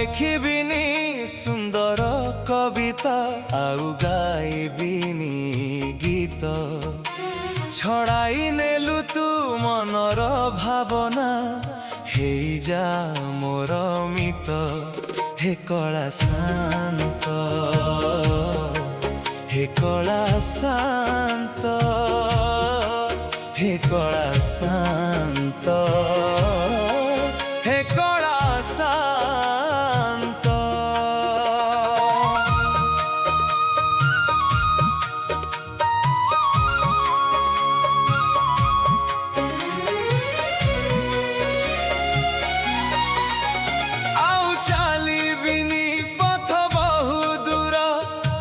ଲେଖିବିନି ସୁନ୍ଦର କବିତା ଆଉ ଗାଇବିନି ଗୀତ ଛଡ଼ାଇ ନେଲୁ ତୁ ମନର ଭାବନା ହେଇଯା ମୋର ମିତ ହେ କଳା ଶାନ୍ତ हे कला शांत हे कला शांत हे कला शांत आउ चालिबिनी पथ बहु दूर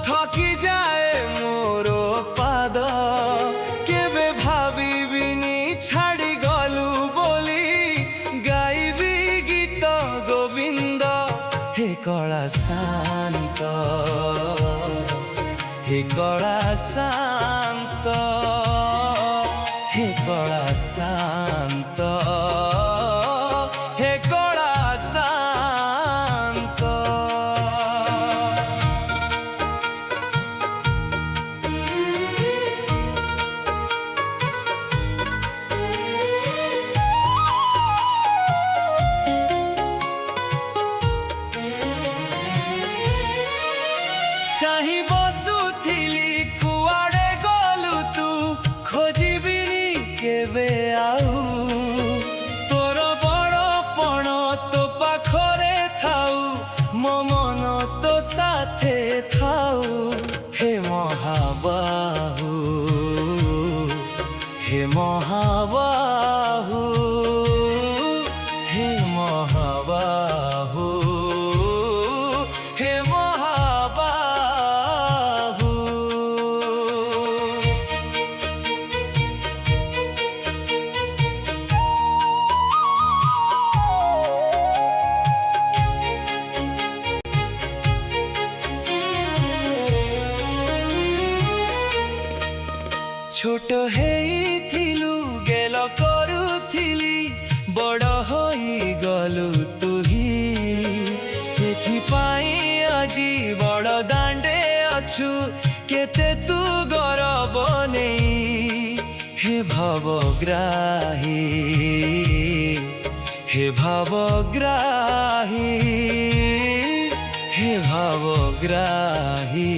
थकी जाए मोरो पाद केबे भाबिबिनी छाड़ी गलु बोली गाइबी गीत गोविंद हे कला शांत हे कला शांत हे कला शांत हे कला शांत चाही बसुथिली कुआड़े गलु तू खोजिबिनी केबे आउ तोर बड़पण तो पाखरे थाउ मो मन तो साथे थाउ हे महाबाहु हे महाबाहु हे महाबाहु हे महाबाहु छोट हेइथिलु गेल करुथिली बड़ होई गलु तुही सेथिपाई आजी बड़ दांडे अछु केते तू गरब नेई हे भवग्राही हे भवग्राही हे भवग्राही